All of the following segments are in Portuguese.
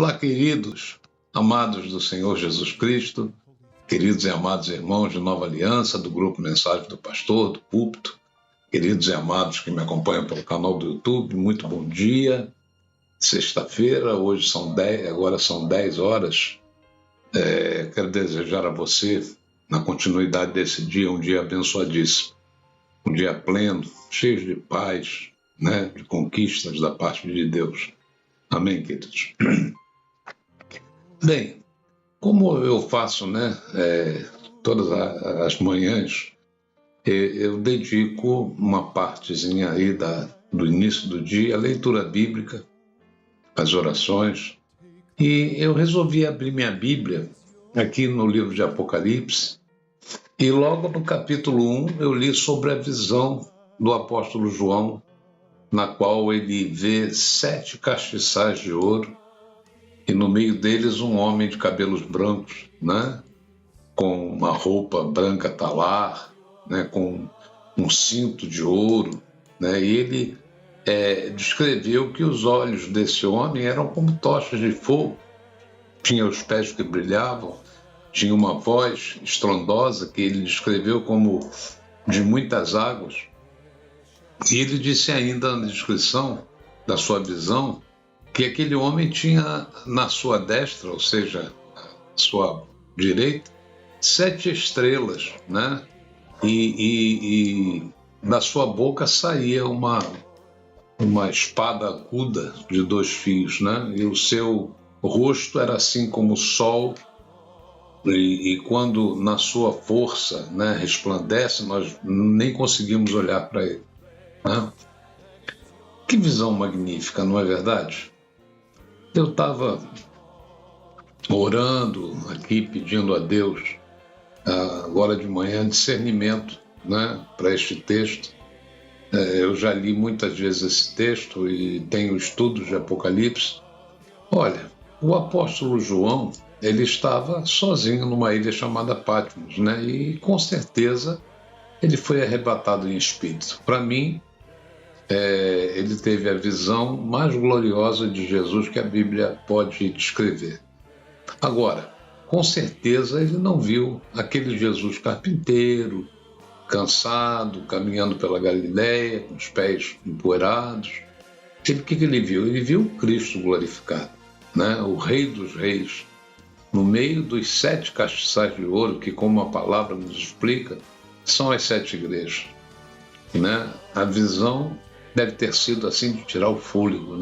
Olá, queridos, amados do Senhor Jesus Cristo, queridos e amados irmãos de Nova Aliança, do Grupo Mensagem do Pastor, do Púlpito, queridos e amados que me acompanham pelo canal do YouTube, muito bom dia. Sexta-feira, hoje agora são 10 horas. Quero desejar a você, na continuidade desse dia, um dia abençoadíssimo, um dia pleno, cheio de paz, de conquistas da parte de Deus. Amém, queridos? Bem, como eu faço, todas as manhãs, eu dedico uma partezinha aí do início do dia à leitura bíblica, às orações, e eu resolvi abrir minha Bíblia aqui no livro de Apocalipse, e logo no capítulo 1 eu li sobre a visão do apóstolo João, na qual ele vê 7 castiçais de ouro, e no meio deles um homem de cabelos brancos, com uma roupa branca talar, com um cinto de ouro, e ele descreveu que os olhos desse homem eram como tochas de fogo, tinha os pés que brilhavam, tinha uma voz estrondosa que ele descreveu como de muitas águas. E ele disse ainda na descrição da sua visão que aquele homem tinha na sua destra, ou seja, na sua direita, 7 estrelas, E da sua boca saía uma espada aguda de 2 fios, E o seu rosto era assim como o sol, e quando na sua força, resplandece, nós nem conseguimos olhar para ele. Que visão magnífica, não é verdade? Eu estava orando aqui, pedindo a Deus, agora de manhã, discernimento, para este texto. Eu já li muitas vezes esse texto e tenho estudos de Apocalipse. Olha, o apóstolo João, ele estava sozinho numa ilha chamada Patmos, e com certeza ele foi arrebatado em espírito. Para mim, ele teve a visão mais gloriosa de Jesus que a Bíblia pode descrever. Agora, com certeza ele não viu aquele Jesus carpinteiro, cansado, caminhando pela Galileia, com os pés empoeirados. O que ele viu? Ele viu Cristo glorificado, o Rei dos Reis, no meio dos 7 castiçais de ouro, que, como a palavra nos explica, são as 7 igrejas. A visão deve ter sido assim de tirar o fôlego,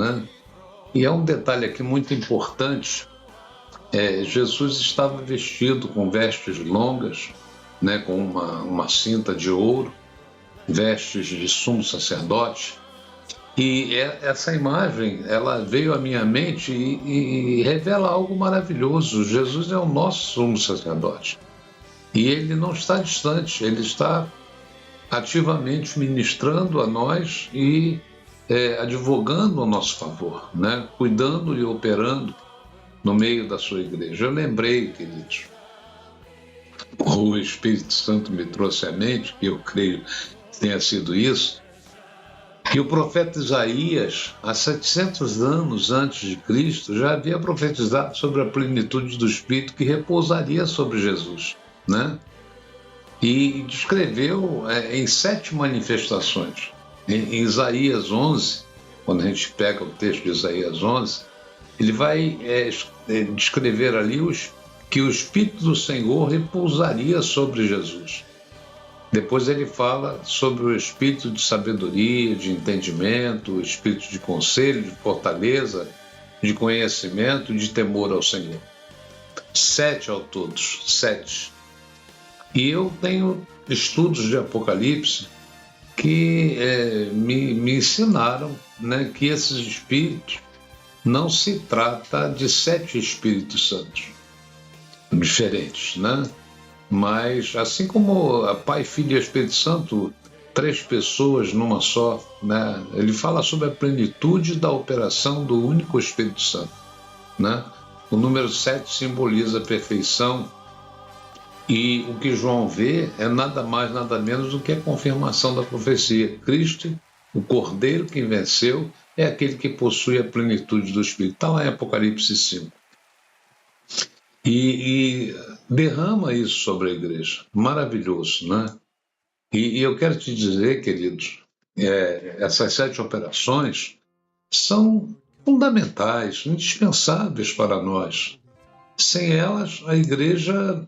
E é um detalhe aqui muito importante. Jesus estava vestido com vestes longas, com uma cinta de ouro, vestes de sumo sacerdote. E essa imagem, ela veio à minha mente e revela algo maravilhoso. Jesus é o nosso sumo sacerdote. E ele não está distante, ele está ativamente ministrando a nós e advogando a nosso favor, cuidando e operando no meio da sua igreja. Eu lembrei, queridos, o Espírito Santo me trouxe à mente, que eu creio que tenha sido isso, que o profeta Isaías, há 700 anos antes de Cristo, já havia profetizado sobre a plenitude do Espírito que repousaria sobre Jesus, E descreveu em 7 manifestações. Em Isaías 11, quando a gente pega o texto de Isaías 11, ele vai descrever ali que o Espírito do Senhor repousaria sobre Jesus. Depois ele fala sobre o espírito de sabedoria, de entendimento, o espírito de conselho, de fortaleza, de conhecimento, de temor ao Senhor. 7 ao todos, 7. E eu tenho estudos de Apocalipse que me ensinaram que esses espíritos não se trata de 7 Espíritos Santos diferentes, Mas assim como a Pai, Filho e Espírito Santo, 3 pessoas numa só, Ele fala sobre a plenitude da operação do único Espírito Santo, O número 7 simboliza a perfeição. E o que João vê é nada mais, nada menos do que a confirmação da profecia. Cristo, o Cordeiro que venceu, é aquele que possui a plenitude do Espírito. Está lá em Apocalipse 5. E derrama isso sobre a igreja. Maravilhoso, né? E eu quero te dizer, queridos, essas 7 operações são fundamentais, indispensáveis para nós. Sem elas, a igreja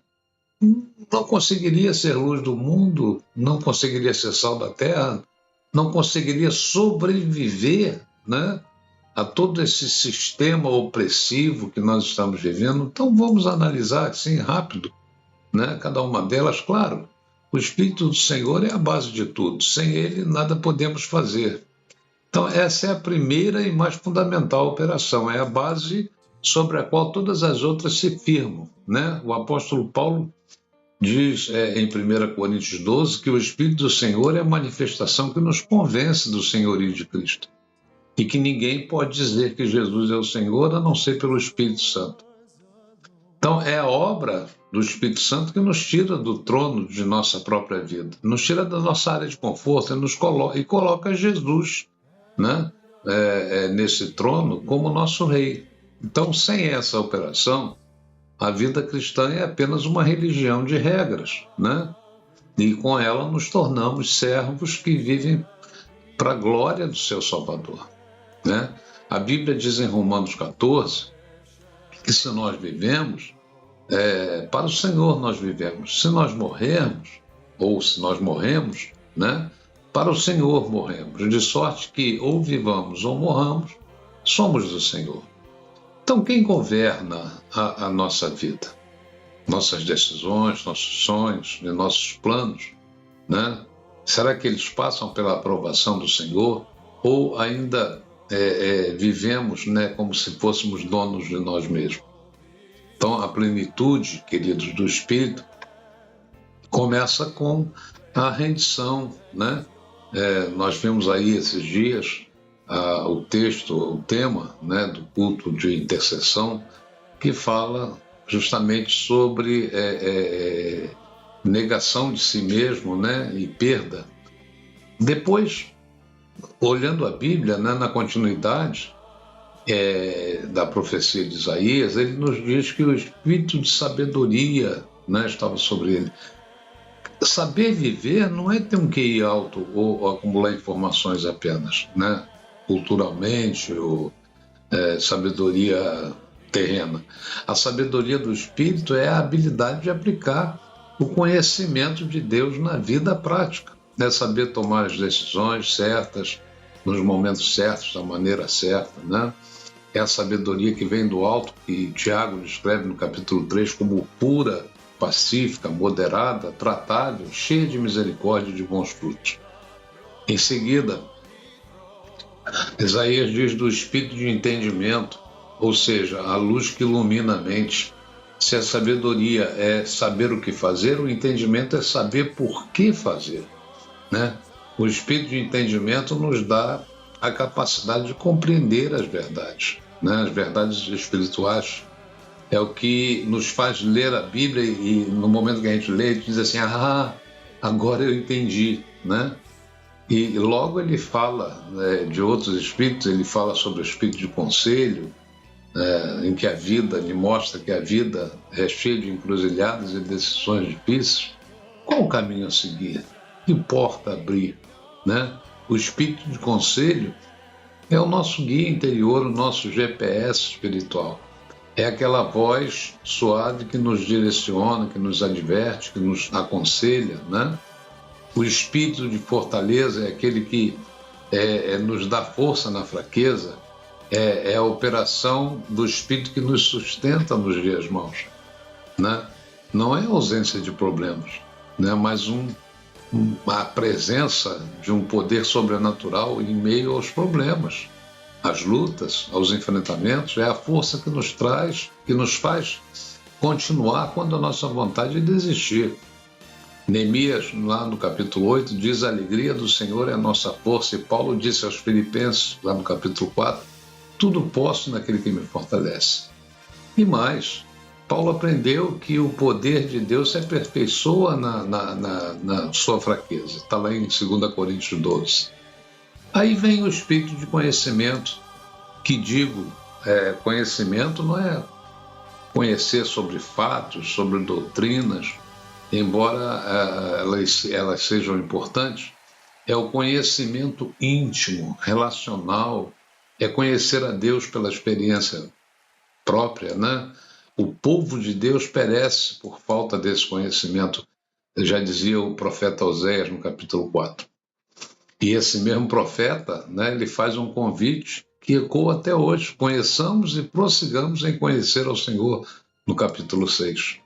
não conseguiria ser luz do mundo, não conseguiria ser sal da terra, não conseguiria sobreviver, né, a todo esse sistema opressivo que nós estamos vivendo. Então vamos analisar assim rápido, né, cada uma delas. Claro, o Espírito do Senhor é a base de tudo, sem ele nada podemos fazer. Então essa é a primeira e mais fundamental operação, é a base sobre a qual todas as outras se firmam, né? O apóstolo Paulo diz em 1 Coríntios 12 que o Espírito do Senhor é a manifestação que nos convence do senhorio de Cristo e que ninguém pode dizer que Jesus é o Senhor a não ser pelo Espírito Santo. Então é a obra do Espírito Santo que nos tira do trono de nossa própria vida, nos tira da nossa área de conforto e coloca Jesus, né, nesse trono como nosso rei. Então, sem essa operação, a vida cristã é apenas uma religião de regras, né? E com ela nos tornamos servos que vivem para a glória do seu Salvador, né? A Bíblia diz em Romanos 14 que se nós vivemos, para o Senhor nós vivemos. Se nós morrermos, ou se nós morremos, né? Para o Senhor morremos. De sorte que ou vivamos ou morramos, somos do Senhor. Então, quem governa a nossa vida? Nossas decisões, nossos sonhos e nossos planos, né? Será que eles passam pela aprovação do Senhor ou ainda vivemos, né, como se fôssemos donos de nós mesmos? Então, a plenitude, queridos, do Espírito começa com a rendição, né? Nós vimos aí esses dias o texto, o tema, né, do culto de intercessão, que fala justamente sobre negação de si mesmo, né, e perda. Depois, olhando a Bíblia, né, na continuidade da profecia de Isaías, ele nos diz que o espírito de sabedoria, né, estava sobre ele. Saber viver não é ter um QI alto ou acumular informações apenas, né, culturalmente ou sabedoria terrena. A sabedoria do Espírito é a habilidade de aplicar o conhecimento de Deus na vida prática, né? Saber tomar as decisões certas, nos momentos certos, da maneira certa, né? É a sabedoria que vem do alto, que Tiago descreve no capítulo 3 como pura, pacífica, moderada, tratável, cheia de misericórdia e de bons frutos. Em seguida, Isaías diz do espírito de entendimento, ou seja, a luz que ilumina a mente. Se a sabedoria é saber o que fazer, o entendimento é saber por que fazer, né? O espírito de entendimento nos dá a capacidade de compreender as verdades, né? As verdades espirituais. É o que nos faz ler a Bíblia e no momento que a gente lê, a gente diz assim, agora eu entendi, né? E logo ele fala, né, de outros espíritos, ele fala sobre o espírito de conselho, em que a vida, ele mostra que a vida é cheia de encruzilhadas e decisões difíceis. Qual o caminho a seguir? Que porta abrir, né? O espírito de conselho é o nosso guia interior, o nosso GPS espiritual. É aquela voz suave que nos direciona, que nos adverte, que nos aconselha, né? O espírito de fortaleza é aquele que nos dá força na fraqueza, é a operação do espírito que nos sustenta nos dias maus, né? Não é a ausência de problemas, né? Mas a presença de um poder sobrenatural em meio aos problemas, às lutas, aos enfrentamentos. É a força que nos traz, que nos faz continuar quando a nossa vontade é desistir. Neemias, lá no capítulo 8, diz: a alegria do Senhor é a nossa força. E Paulo disse aos Filipenses, lá no capítulo 4, tudo posso naquele que me fortalece. E mais, Paulo aprendeu que o poder de Deus se aperfeiçoa na sua fraqueza. Está lá em 2 Coríntios 12. Aí vem o espírito de conhecimento, que digo, conhecimento não é conhecer sobre fatos, sobre doutrinas, embora elas sejam importantes, é o conhecimento íntimo, relacional, é conhecer a Deus pela experiência própria, né? O povo de Deus perece por falta desse conhecimento, já dizia o profeta Oséias no capítulo 4. E esse mesmo profeta, né, ele faz um convite que ecoa até hoje: conheçamos e prossigamos em conhecer ao Senhor, no capítulo 6.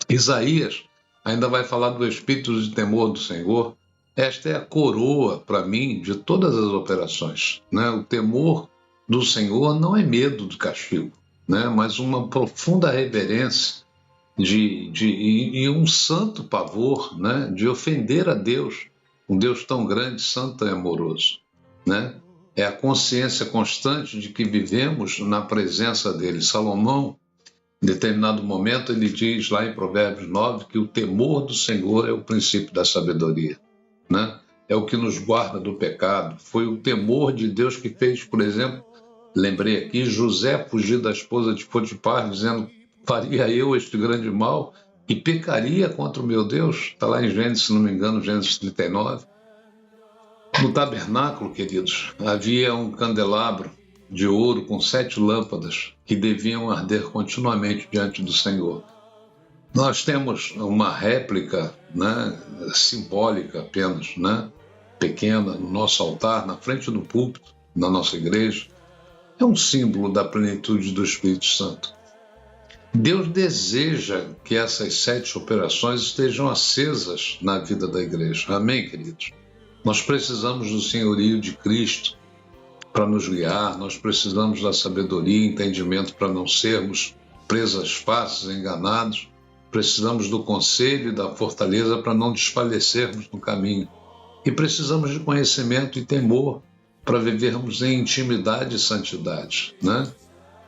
Isaías ainda vai falar do espírito de temor do Senhor. Esta é a coroa, para mim, de todas as operações, né? O temor do Senhor não é medo do castigo, né? Mas uma profunda reverência e um santo pavor, né? De ofender a Deus, um Deus tão grande, santo e amoroso, né? É a consciência constante de que vivemos na presença dele. Salomão, em determinado momento, ele diz lá em Provérbios 9 que o temor do Senhor é o princípio da sabedoria, né? É o que nos guarda do pecado. Foi o temor de Deus que fez, por exemplo, lembrei aqui, José fugir da esposa de Potifar, dizendo: faria eu este grande mal e pecaria contra o meu Deus? Está lá em Gênesis, se não me engano, Gênesis 39. No tabernáculo, queridos, havia um candelabro de ouro com 7 lâmpadas que deviam arder continuamente diante do Senhor. Nós temos uma réplica, né, simbólica apenas, né, pequena, no nosso altar, na frente do púlpito, na nossa igreja. É um símbolo da plenitude do Espírito Santo. Deus deseja que essas 7 operações estejam acesas na vida da igreja. Amém, queridos? Nós precisamos do senhorio de Cristo para nos guiar, nós precisamos da sabedoria e entendimento para não sermos presas fáceis, enganados, precisamos do conselho e da fortaleza para não desfalecermos no caminho, e precisamos de conhecimento e temor para vivermos em intimidade e santidade, né?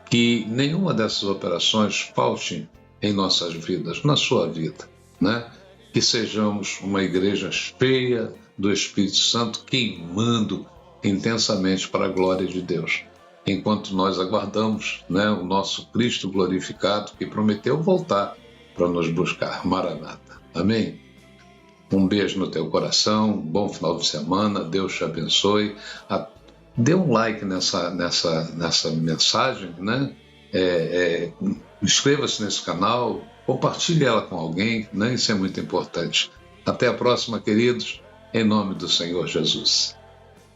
Que nenhuma dessas operações falte em nossas vidas, na sua vida, né? Que sejamos uma igreja cheia do Espírito Santo, queimando intensamente para a glória de Deus, enquanto nós aguardamos, né, o nosso Cristo glorificado, que prometeu voltar para nos buscar. Maranata. Amém? Um beijo no teu coração, um bom final de semana, Deus te abençoe. Dê um like nessa mensagem, né? Inscreva-se nesse canal, compartilhe ela com alguém, né? Isso é muito importante. Até a próxima, queridos, em nome do Senhor Jesus.